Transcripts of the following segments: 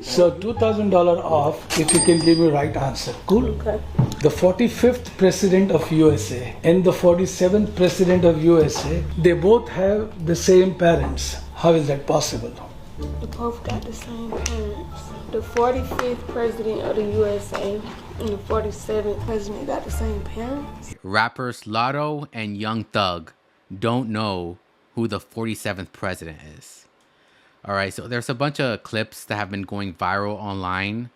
So $2,000 off if you can give me right answer. Cool? Okay. The 45th president of USA and the 47th president of USA, they both have the same parents. How is that possible? They both got the same parents. The 45th president of the USA and the 47th president got the same parents. Rappers Lotto and Young Thug don't know who the 47th president is. All right, so there's a bunch of clips that have been going viral online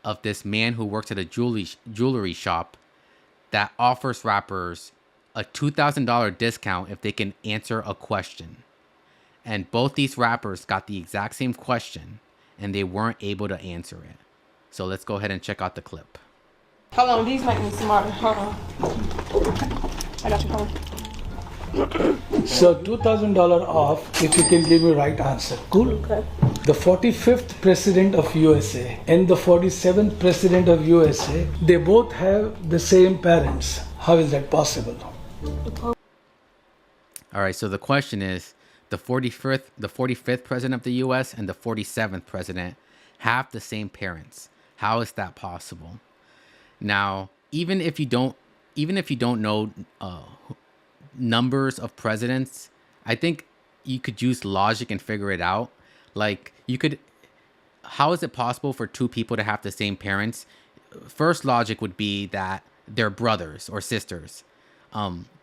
of this man who works at a jewelry shop that offers rappers a $2,000 discount if they can answer a question. And both these rappers got the exact same question and they weren't able to answer it. So let's go ahead and check out the clip. Hold on, these make me smarter. Hold on. I got you, hold on. So $2,000 off if you can give me right answer. Cool? Okay. The 45th president of USA and the 47th president of USA, they both have the same parents. How is that possible? All right, so the question is, the 45th president of the US and the 47th president have the same parents. How is that possible? Now, even if you don't know numbers of presidents, I think you could use logic and figure it out. Like, how is it possible for two people to have the same parents? First logic would be that they're brothers or sisters.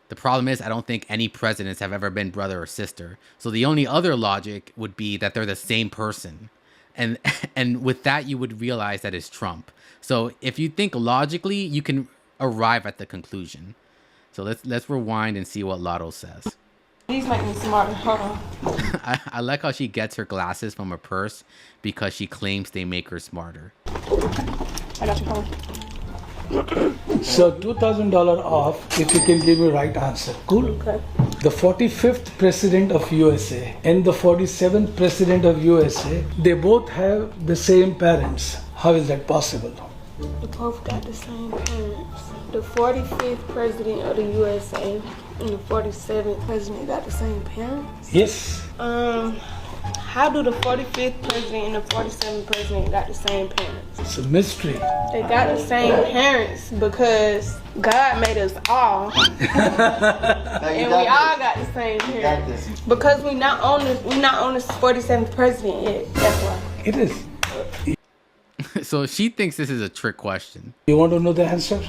The problem is, I don't think any presidents have ever been brother or sister. So the only other logic would be that they're the same person. And with that, you would realize that it's Trump. So if you think logically, you can arrive at the conclusion. So let's rewind and see what Lotto says. These make me smarter. Hold on. I like how she gets her glasses from her purse because she claims they make her smarter. I got you, hold on. So $2,000 off if you can give me right answer. Cool? Okay. The 45th president of USA and the 47th president of USA, they both have the same parents. How is that possible? They both got the same parents. The 45th president of the USA and the 47th president got the same parents? Yes. How do the 45th president and the 47th president got the same parents? It's a mystery. They got the same parents because God made us all. And we all got the same parents. Because we not on the 47th president yet. That's why. It is. So she thinks this is a trick question. You want to know the answer?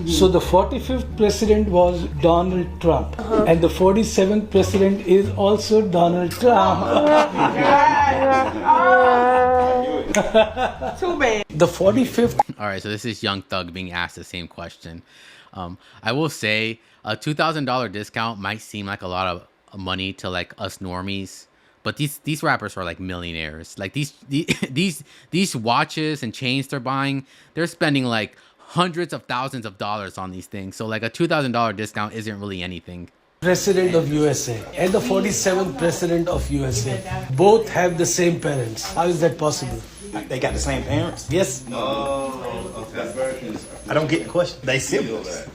So the 45th president was Donald Trump. And the 47th president is also Donald Trump. Too bad. The 45th. All right, so this is Young Thug being asked the same question. I will say a $2,000 discount might seem like a lot of money to like us normies. But these rappers are like millionaires. Like these watches and chains they're buying, they're spending like hundreds of thousands of dollars on these things. So like a $2,000 discount isn't really anything. President of USA and the 47th president of USA both have the same parents. How is that possible? They got the same parents? Yes. I don't get the question. They siblings.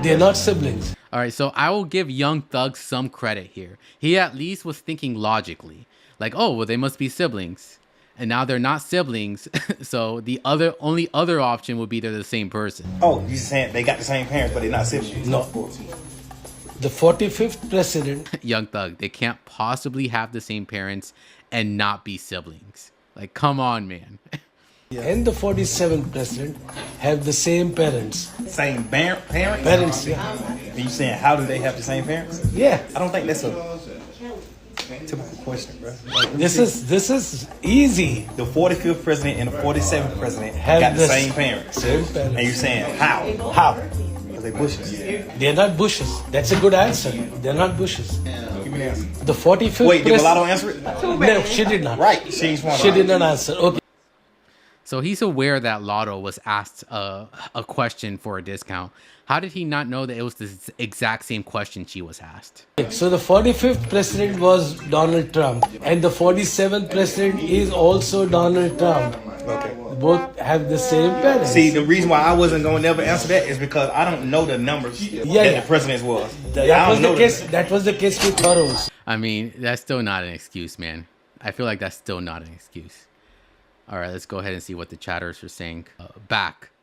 They're not siblings. All right, so I will give Young Thug some credit here. He at least was thinking logically. Like, oh, well, they must be siblings. And now they're not siblings. So the only other option would be they're the same person. Oh, you saying they got the same parents, but they're not siblings? No. The 45th president. Young Thug, they can't possibly have the same parents and not be siblings. Like, come on, man. And the 47th president have the same parents. Same parents? Parents, yeah. And you saying how do they have the same parents? Yeah. I don't think that's a typical question, bro. Like, This is easy. the 45th president and the 47th president got the same parents. Same parents. And you're saying how? How? Because they Bushes. They're not Bushes. That's a good answer. They're not Bushes. Give me the answer. The 45th Wait, did president. Mulatto answer it? No, she did not. Right. She ain't smart. She did not answer. Okay. So he's aware that Lotto was asked a question for a discount. How did he not know that it was the exact same question she was asked? So the 45th president was Donald Trump. And the 47th president is also Donald Trump. Okay. Both have the same parents. See, the reason why I wasn't going to never answer that is because I don't know the numbers that the presidents was. That was the case. That was the case with Thoros. I mean, that's still not an excuse, man. I feel like that's still not an excuse. All right, let's go ahead and see what the chatters are saying.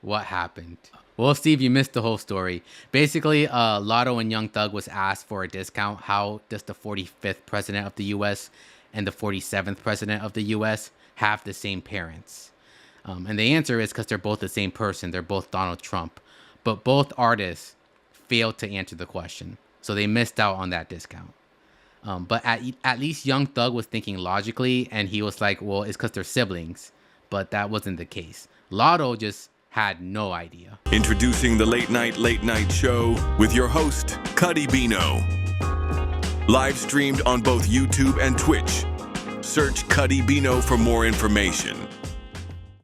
What happened? Well, Steve, you missed the whole story. Basically, Lotto and Young Thug was asked for a discount. How does the 45th president of the U.S. and the 47th president of the U.S. have the same parents? And the answer is because they're both the same person. They're both Donald Trump. But both artists failed to answer the question. So they missed out on that discount. But at least Young Thug was thinking logically. And he was like, well, it's because they're siblings. But that wasn't the case. Lotto just had no idea. Introducing the Late Night Show with your host, Cuddy Bino. Live streamed on both YouTube and Twitch. Search Cuddy Bino for more information.